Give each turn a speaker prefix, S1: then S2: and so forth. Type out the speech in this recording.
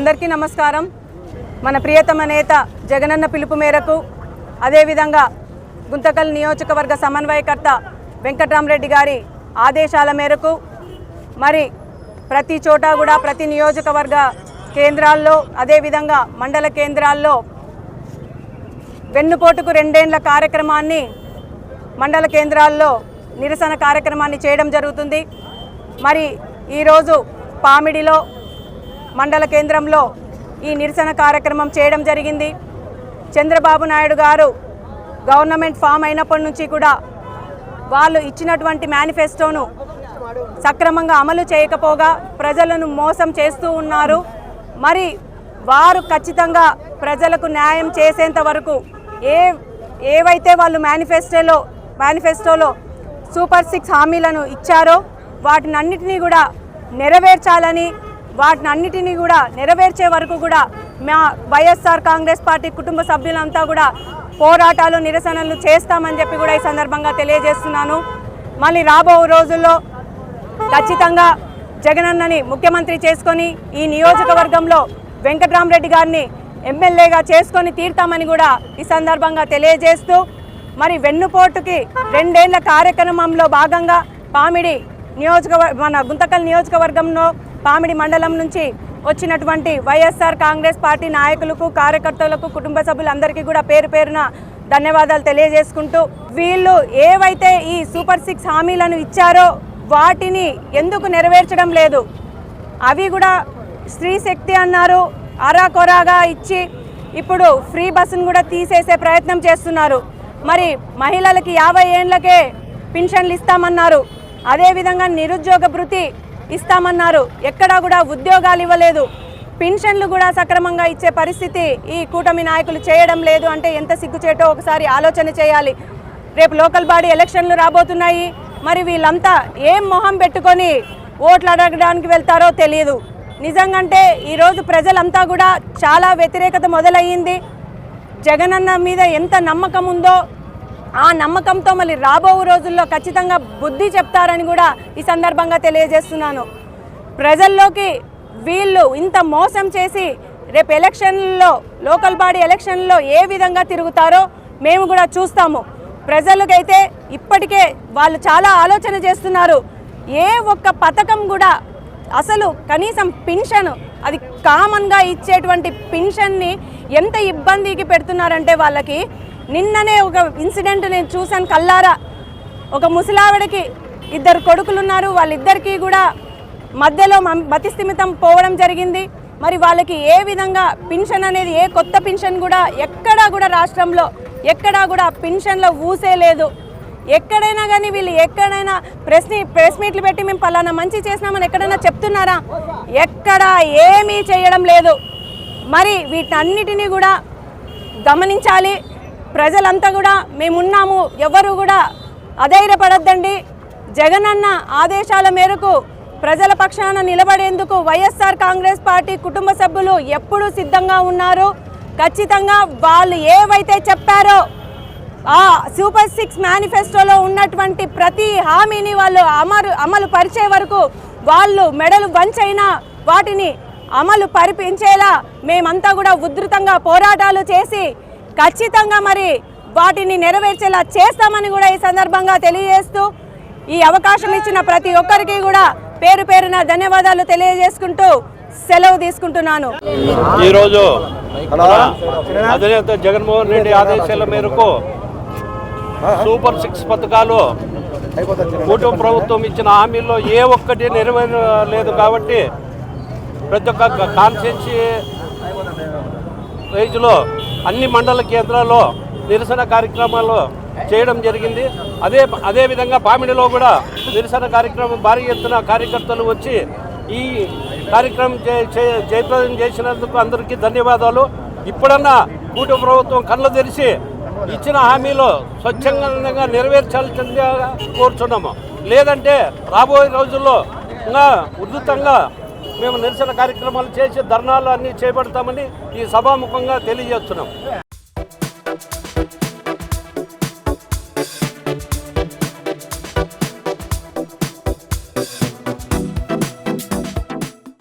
S1: అందరికీ నమస్కారం. మన ప్రియతమ నేత జగనన్న పిలుపు మేరకు అదేవిధంగా గుంతకల్ నియోజకవర్గ సమన్వయకర్త వెంకట్రామరెడ్డి గారి ఆదేశాల మేరకు మరి ప్రతి చోట కూడా ప్రతి నియోజకవర్గ కేంద్రాల్లో అదేవిధంగా మండల కేంద్రాల్లో వెన్నుపోటుకు 2 ఏళ్ల కార్యక్రమాన్ని మండల కేంద్రాల్లో నిరసన కార్యక్రమాన్ని చేయడం జరుగుతుంది. మరి ఈరోజు పామిడిలో మండల కేంద్రంలో ఈ నిరసన కార్యక్రమం చేయడం జరిగింది. చంద్రబాబు నాయుడు గారు గవర్నమెంట్ ఫామ్ అయినప్పటి నుంచి కూడా వాళ్ళు ఇచ్చినటువంటి మేనిఫెస్టోను సక్రమంగా అమలు చేయకపోగా ప్రజలను మోసం చేస్తూ ఉన్నారు. మరి వారు ఖచ్చితంగా ప్రజలకు న్యాయం చేసేంత వరకు ఏవైతే వాళ్ళు మేనిఫెస్టోలో సూపర్ 6 హామీలను ఇచ్చారో వాటినన్నిటినీ కూడా నెరవేర్చాలని, వాటినన్నిటినీ కూడా నెరవేర్చే వరకు కూడా మా వైఎస్ఆర్ కాంగ్రెస్ పార్టీ కుటుంబ సభ్యులంతా కూడా పోరాటాలు నిరసనలు చేస్తామని చెప్పి కూడా ఈ సందర్భంగా తెలియజేస్తున్నాను. మళ్ళీ రాబో రోజుల్లో ఖచ్చితంగా జగనన్నని ముఖ్యమంత్రి చేసుకొని ఈ నియోజకవర్గంలో వెంకట్రామరెడ్డి గారిని ఎమ్మెల్యేగా చేసుకొని తీర్తామని కూడా ఈ సందర్భంగా తెలియజేస్తూ మరి వెన్నుపోటుకి 2 ఏళ్ల కార్యక్రమంలో భాగంగా పామిడి మన గుంతకల్ నియోజకవర్గంలో పామిడి మండలం నుంచి వచ్చినటువంటి వైఎస్ఆర్ కాంగ్రెస్ పార్టీ నాయకులకు, కార్యకర్తలకు, కుటుంబ సభ్యులందరికీ కూడా పేరు పేరున ధన్యవాదాలు తెలియజేసుకుంటూ వీళ్ళు ఏవైతే ఈ సూపర్ 6 హామీలను ఇచ్చారో వాటిని ఎందుకు నెరవేర్చడం లేదు? అవి కూడా స్త్రీ శక్తి అన్నారు, అరాకొరాగా ఇచ్చి ఇప్పుడు ఫ్రీ బస్సును కూడా తీసేసే ప్రయత్నం చేస్తున్నారు. మరి మహిళలకి 50 ఏళ్లకే పెన్షన్లు ఇస్తామన్నారు, అదేవిధంగా నిరుద్యోగ భృతి ఇస్తామన్నారు, ఎక్కడా కూడా ఉద్యోగాలు ఇవ్వలేదు, పెన్షన్లు కూడా సక్రమంగా ఇచ్చే పరిస్థితి ఈ కూటమి నాయకులు చేయడం లేదు అంటే ఎంత సిగ్గుచేటో ఒకసారి ఆలోచన చేయాలి. రేపు లోకల్ బాడీ ఎలక్షన్లు రాబోతున్నాయి. మరి వీళ్ళంతా ఏం మొహం పెట్టుకొని ఓట్లు అడగడానికి వెళ్తారో తెలియదు. నిజంగంటే ఈరోజు ప్రజలంతా కూడా చాలా వ్యతిరేకత మొదలయ్యింది. జగనన్న మీద ఎంత నమ్మకం ఉందో ఆ నమ్మకంతో మళ్ళీ రాబో రోజుల్లో ఖచ్చితంగా బుద్ధి చెప్తారని కూడా ఈ సందర్భంగా తెలియజేస్తున్నాను. ప్రజల్లోకి వీళ్ళు ఇంత మోసం చేసి రేపు ఎలక్షన్లలో లోకల్ బాడీ ఎలక్షన్లో ఏ విధంగా తిరుగుతారో మేము కూడా చూస్తాము. ప్రజలకైతే ఇప్పటికే వాళ్ళు చాలా ఆలోచన చేస్తున్నారు. ఏ ఒక్క పథకం కూడా అసలు కనీసం పెన్షన్ అది కామన్గా ఇచ్చేటువంటి పెన్షన్ని ఎంత ఇబ్బందికి పెడుతున్నారంటే వాళ్ళకి. నిన్ననే ఒక ఇన్సిడెంట్ నేను చూశాను కల్లారా. ఒక ముసలావిడకి 2 కొడుకులు ఉన్నారు. వాళ్ళిద్దరికీ కూడా మధ్యలో మతిస్థిమితం పోవడం జరిగింది. మరి వాళ్ళకి ఏ విధంగా పెన్షన్ అనేది ఏ కొత్త పెన్షన్ కూడా ఎక్కడా కూడా రాష్ట్రంలో ఎక్కడా కూడా పెన్షన్లో ఊసే లేదు. ఎక్కడైనా కానీ వీళ్ళు ఎక్కడైనా ప్రెస్ మీట్లు పెట్టి మేము పలానా మంచి చేసినామని ఎక్కడైనా చెప్తున్నారా? ఎక్కడా ఏమీ చేయడం లేదు. మరి వీటన్నిటినీ కూడా గమనించాలి. ప్రజలంతా కూడా మేమున్నాము, ఎవరు కూడా అధైర్యపడద్దండి. జగనన్న ఆదేశాల మేరకు ప్రజల పక్షాన నిలబడేందుకు వైఎస్ఆర్ కాంగ్రెస్ పార్టీ కుటుంబ సభ్యులు ఎప్పుడూ సిద్ధంగా ఉన్నారు. ఖచ్చితంగా వాళ్ళు ఏవైతే చెప్పారో ఆ సూపర్ 6 మేనిఫెస్టోలో ఉన్నటువంటి ప్రతి హామీని వాళ్ళు అమలు పరిచే వరకు వాళ్ళు మెడలు వంచైనా వాటిని అమలు పరిపించేలా మేమంతా కూడా ఉధృతంగా పోరాటాలు చేసి ఖచ్చితంగా మరి వాటిని నెరవేర్చేలా చేస్తామని కూడా ఈ సందర్భంగా తెలియజేస్తూ ఈ అవకాశం ఇచ్చిన ప్రతి ఒక్కరికి కూడా పేరు పేరున ధన్యవాదాలు తెలియజేసుకుంటూ సెలవు తీసుకుంటున్నాను.
S2: ఈరోజు అధినేత జగన్మోహన్ రెడ్డి ఆదేశాల మేరకు సూపర్ 6 పథకాలు కూటమి ప్రభుత్వం ఇచ్చిన హామీల్లో ఏ ఒక్కటి నెరవేరలేదు. కాబట్టి ప్రతి ఒక్క కాన్స్టిట్యున్సీ రేంజ్లో అన్ని మండల కేంద్రాల్లో నిరసన కార్యక్రమాలు చేయడం జరిగింది. అదేవిధంగా పామిడిలో కూడా నిరసన కార్యక్రమం భారీ ఎత్తున కార్యకర్తలు వచ్చి ఈ కార్యక్రమం జయప్రదం చేసినందుకు అందరికీ ధన్యవాదాలు. ఇప్పుడన్నా కూటమి ప్రభుత్వం కళ్ళు తెరిచి ఇచ్చిన హామీలు స్వచ్ఛందంగా నెరవేర్చాల్సిందిగా కోరుచున్నాము. లేదంటే రాబోయే రోజుల్లో ఇంకా ఉధృతంగా మేము నిరసన కార్యక్రమాలు చేసి ధర్నాలు అన్నీ చేపడతామని ఈ సభాముఖంగా తెలియజేస్తున్నాం.